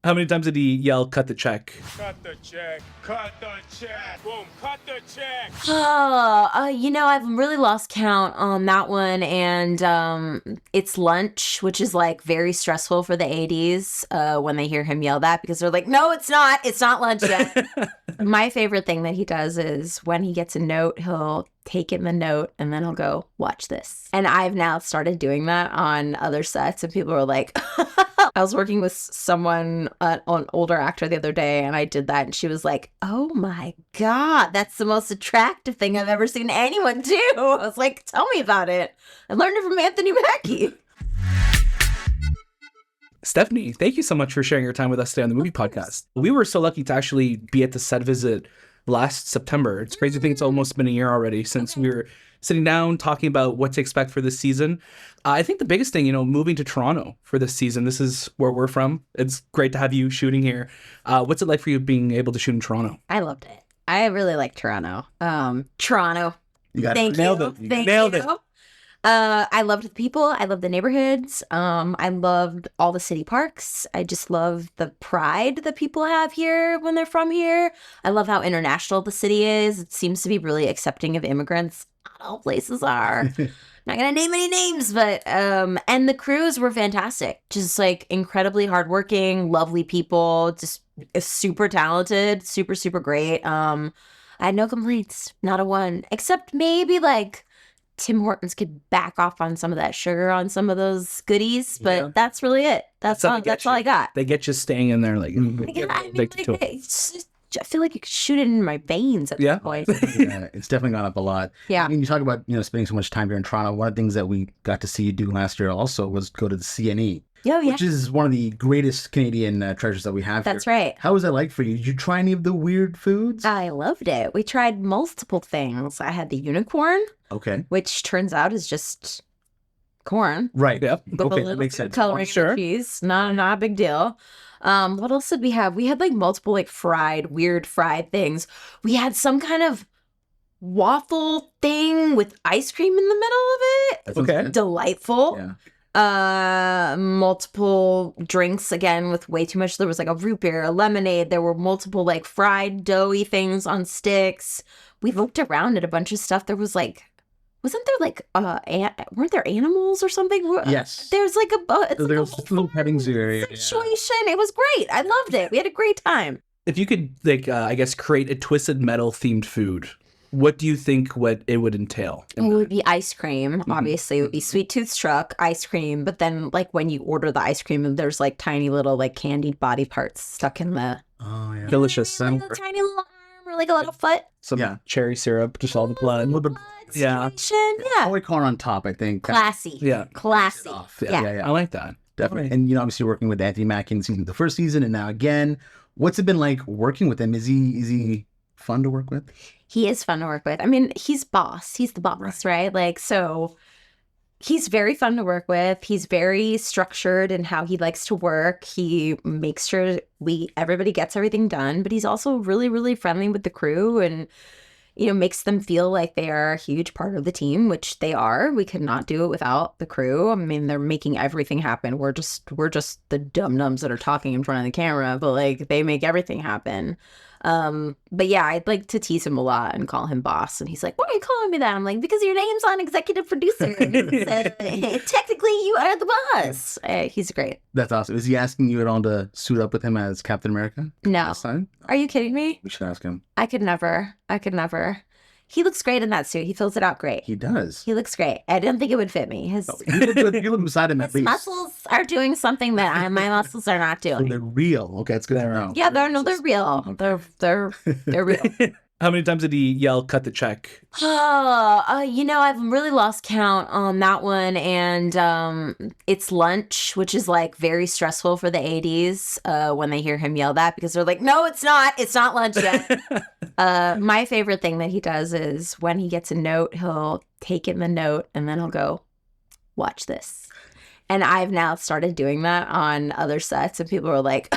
How many times did he yell, cut the check? Cut the check. Cut the check. Boom. Cut the check. I've really lost count on that one. And it's lunch, which is like very stressful for the 80s when they hear him yell that because they're like, no, it's not. It's not lunch yet. My favorite thing that he does is when he gets a note, he'll take in the note and then he'll go, watch this. And I've now started doing that on other sets and people are like, I was working with someone, an older actor the other day, and I did that, and she was like, oh my God, that's the most attractive thing I've ever seen anyone do. I was like, tell me about it. I learned it from Anthony Mackie. Stephanie, thank you so much for sharing your time with us today on the Movie Podcast. We were so lucky to actually be at the set visit last September. It's crazy to think it's almost been a year already since we were sitting down talking about what to expect for this season. I think the biggest thing, moving to Toronto for this season, this is where we're from. It's great to have you shooting here. What's it like for you being able to shoot in Toronto? I loved it. I really like Toronto. Toronto. You got Thank nailed you. it. You Thank nailed you. it. I loved the people. I loved the neighborhoods. I loved all the city parks. I just love the pride that people have here when they're from here. I love how international the city is. It seems to be really accepting of immigrants. Not all places are. Not gonna name any names, but and the crews were fantastic. Just like incredibly hardworking, lovely people, just super talented, super, super great. I had no complaints, not a one, except maybe like Tim Hortons could back off on some of that sugar on some of those goodies, but that's really it. That's all I got. They get you staying in there like I feel like you could shoot it in my veins at this point. Yeah, it's definitely gone up a lot. Yeah. I mean, you talk about, spending so much time here in Toronto. One of the things that we got to see you do last year also was go to the CNE. Oh, yeah. Which is one of the greatest Canadian treasures that we have That's here. right. How was that like for you? Did you try any of the weird foods? I loved it. We tried multiple things. I had the unicorn, Okay. which turns out is just corn. Right. Yep. With a Okay, that little makes bit of sense. coloring Sure. and cheese. Not a big deal. What else did we have? We had like multiple like weird fried things. We had some kind of waffle thing with ice cream in the middle of it. That sounds Okay. good. Delightful. Yeah. Multiple drinks again with way too much. There was like a root beer, a lemonade. There were multiple like fried doughy things on sticks. We looked around at a bunch of stuff. There was like, wasn't there like weren't there animals or something? Yes. There's like So there's a little petting zoo area. Yeah. situation. It was great. I loved it. We had a great time. If you could, I guess, create a Twisted Metal themed food, what do you think what it would entail? It would be ice cream. Obviously, it would be Sweet Tooth's truck ice cream. But then, like when you order the ice cream, there's like tiny little like candied body parts stuck in the Oh, yeah. Delicious. like a tiny little arm or like a little foot. Some cherry syrup, just all the blood. A little bit Yeah. Yeah. Holy corn on top, I think. Classy. Yeah. Classy. Off. Yeah. I like that. Definitely. Right. And, obviously working with Anthony Mackie in the first season and now again. What's it been like working with him? Is he fun to work with? He is fun to work with. I mean, he's boss. He's the boss, right? Like, so he's very fun to work with. He's very structured in how he likes to work. He makes sure everybody gets everything done, but he's also really, really friendly with the crew and, makes them feel like they are a huge part of the team, which they are. We could not do it without the crew. I mean, they're making everything happen. We're just the dum-dums that are talking in front of the camera, but like they make everything happen. But yeah, I'd like to tease him a lot and call him boss. And he's like, why are you calling me that? I'm like, because your name's on executive producer. Technically, you are the boss. He's great. That's awesome. Is he asking you at all to suit up with him as Captain America? No. Last time? Are you kidding me? We should ask him. I could never. He looks great in that suit. He fills it out great. He does. He looks great. I didn't think it would fit me. His You look beside him at his least. muscles are doing something that my muscles are not So doing. they're real. Okay, that's good to know. Yeah, they're real. Okay. They're real. How many times did he yell, cut the check? I've really lost count on that one. And it's lunch, which is like very stressful for the 80s when they hear him yell that because they're like, no, it's not. It's not lunch yet. My favorite thing that he does is when he gets a note, he'll take in the note and then he'll go, watch this. And I've now started doing that on other sets and people are like,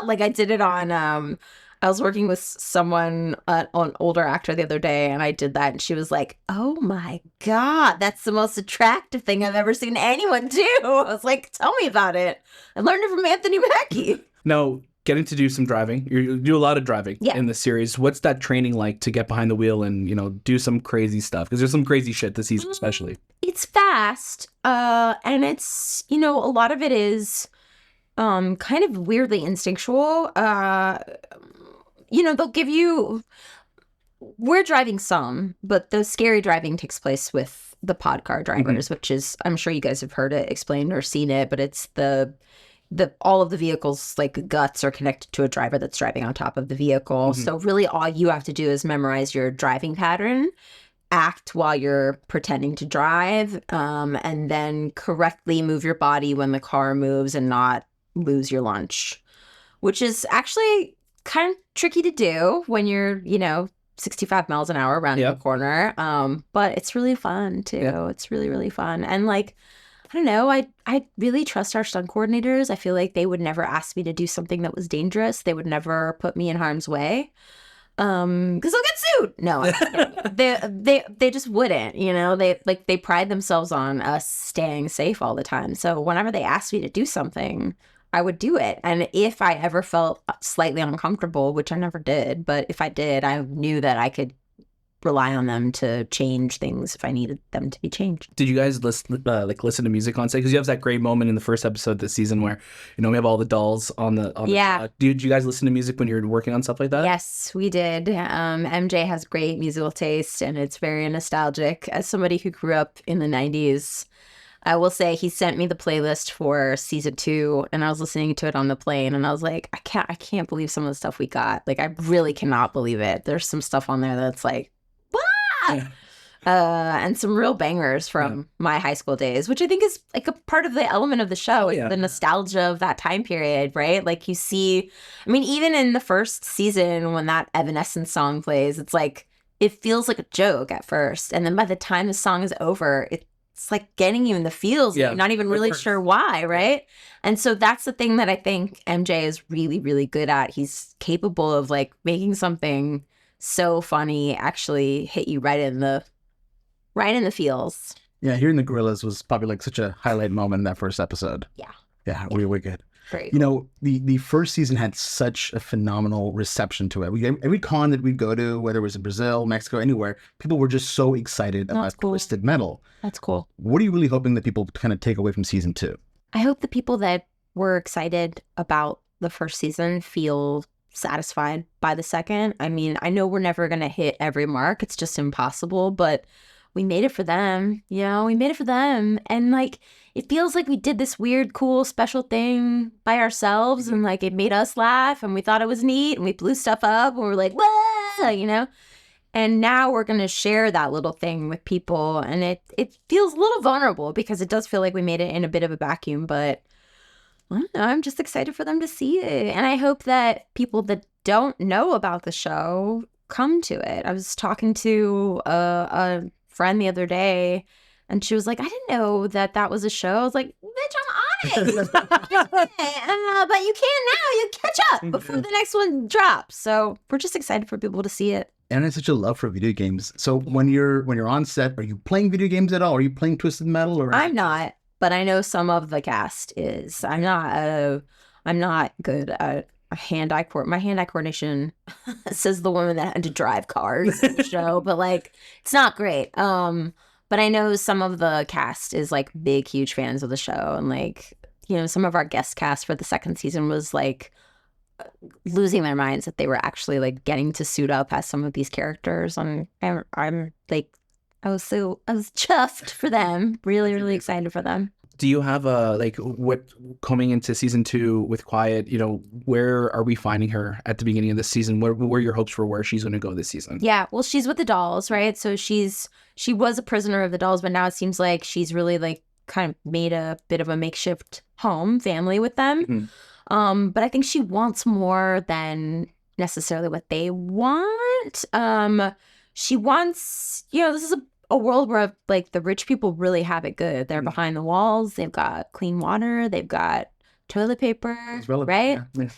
like I did it on... I was working with someone, an older actor the other day, and I did that, and she was like, oh my God, that's the most attractive thing I've ever seen anyone do. I was like, tell me about it. I learned it from Anthony Mackie. Now, getting to do some driving, you do a lot of driving in the series. What's that training like to get behind the wheel and, do some crazy stuff? Because there's some crazy shit this season, especially. It's fast, and it's, a lot of it is kind of weirdly instinctual. They'll give you... We're driving some, but the scary driving takes place with the pod car drivers, which is, I'm sure you guys have heard it explained or seen it, but it's the all of the vehicles, like guts, are connected to a driver that's driving on top of the vehicle. So really all you have to do is memorize your driving pattern, act while you're pretending to drive, and then correctly move your body when the car moves and not lose your lunch, which is actually kind of tricky to do when you're, 65 miles an hour around the corner. But it's really fun too. Yeah. It's really, really fun. And like, I don't know, I really trust our stunt coordinators. I feel like they would never ask me to do something that was dangerous. They would never put me in harm's way. Because they'll get sued. No, they just wouldn't, they pride themselves on us staying safe all the time. So whenever they asked me to do something, I would do it. And if I ever felt slightly uncomfortable, which I never did, but if I did, I knew that I could rely on them to change things if I needed them to be changed. Did you guys listen to music on set? Because you have that great moment in the first episode this season where, we have all the dolls on the did you guys listen to music when you're working on stuff like that? Yes, we did. MJ has great musical taste, and it's very nostalgic. As somebody who grew up in the 90s, I will say he sent me the playlist for season 2, and I was listening to it on the plane, and I was like, I can't believe some of the stuff we got. Like, I really cannot believe it. There's some stuff on there that's like, yeah. And some real bangers from my high school days, which I think is like a part of the element of the show, the nostalgia of that time period, right? Like you see, even in the first season when that Evanescence song plays, it's like, it feels like a joke at first. And then by the time the song is over, it's like getting you in the feels. You're not even really sure why, right? And so that's the thing that I think MJ is really, really good at. He's capable of like making something so funny actually hit you right in the feels. Yeah, hearing the gorillas was probably like such a highlight moment in that first episode. Yeah, we were good. Very cool. The first season had such a phenomenal reception to it. Every con that we'd go to, whether it was in Brazil, Mexico, anywhere, people were just so excited about Twisted Metal. That's cool. What are you really hoping that people kind of take away from season 2? I hope the people that were excited about the first season feel satisfied by the second. I know we're never going to hit every mark. It's just impossible, but we made it for them. We made it for them. And like, it feels like we did this weird, cool, special thing by ourselves, and like it made us laugh, and we thought it was neat, and we blew stuff up, and we're like, whoa, And now we're going to share that little thing with people, and it feels a little vulnerable because it does feel like we made it in a bit of a vacuum, but I don't know, I'm just excited for them to see it. And I hope that people that don't know about the show come to it. I was talking to a friend the other day, and she was like, I didn't know that was a show. I was like, bitch, I'm on it. But you can now. You catch up before the next one drops. So we're just excited for people to see it. And it's such a love for video games. So when you're on set, are you playing video games at all? Are you playing Twisted Metal? Or I'm not, but I know some of the cast is. I'm not good at hand-eye coordination says the woman that had to drive cars in the show, but like it's not great. But I know some of the cast is like big, huge fans of the show, and like, some of our guest cast for the second season was like losing their minds that they were actually like getting to suit up as some of these characters, and I'm like, I was chuffed for them, really, really excited for them. Do you have what coming into season 2 with Quiet, where are we finding her at the beginning of this season? What are your hopes for where she's going to go this season? Yeah, well, she's with the dolls, right? So she was a prisoner of the dolls, but now it seems like she's really like kind of made a bit of a makeshift family with them. Mm-hmm. But I think she wants more than necessarily what they want. She wants, this is a world where like the rich people really have it good. They're behind the walls. They've got clean water. They've got toilet paper, right? Yeah.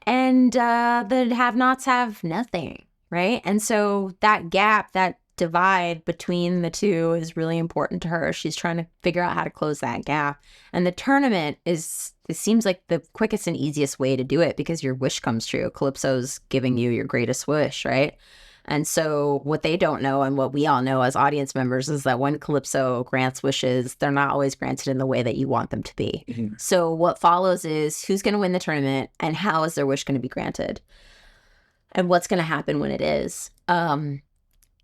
And the have-nots have nothing, right? And so that gap, that divide between the two is really important to her. She's trying to figure out how to close that gap. And the tournament is it seems like the quickest and easiest way to do it because your wish comes true. Calypso's giving you your greatest wish, right? And so what they don't know and what we all know as audience members is that when Calypso grants wishes, they're not always granted in the way that you want them to be. Mm-hmm. So what follows is who's going to win the tournament and how is their wish going to be granted and what's going to happen when it is.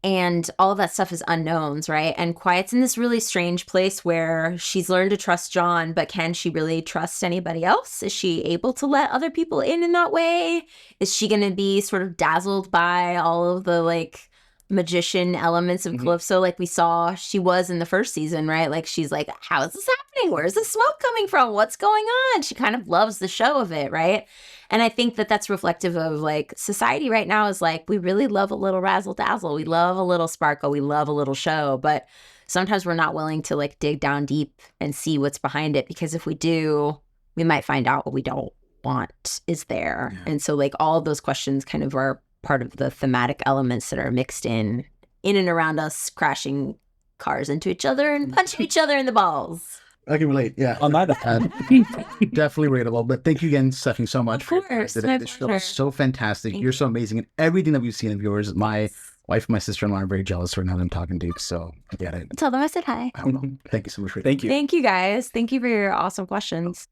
And all of that stuff is unknowns, right? And Quiet's in this really strange place where she's learned to trust John, but can she really trust anybody else? Is she able to let other people in that way? Is she going to be sort of dazzled by all of the like magician elements of Calypso like we saw she was in the first season, right? Like she's like, how is this happening? Where's the smoke coming from? What's going on? She kind of loves the show of it, right? And I think that that's reflective of like society right now is like, we really love a little razzle dazzle. We love a little sparkle. We love a little show, but sometimes we're not willing to like dig down deep and see what's behind it, because if we do, we might find out what we don't want is there. Yeah. And so like all of those questions kind of are part of the thematic elements that are mixed in and around us, crashing cars into each other and punching each other in the balls. I can relate, yeah. On that definitely relatable. But thank you again, Stephanie, so much. Of course. This show is so fantastic. You're so amazing. And everything that we've seen of yours, my wife and my sister-in-law are very jealous right now that I'm talking to you. So I get it. Tell them I said hi. I don't know. Thank you so much. Thank you. Thank you, guys. Thank you for your awesome questions.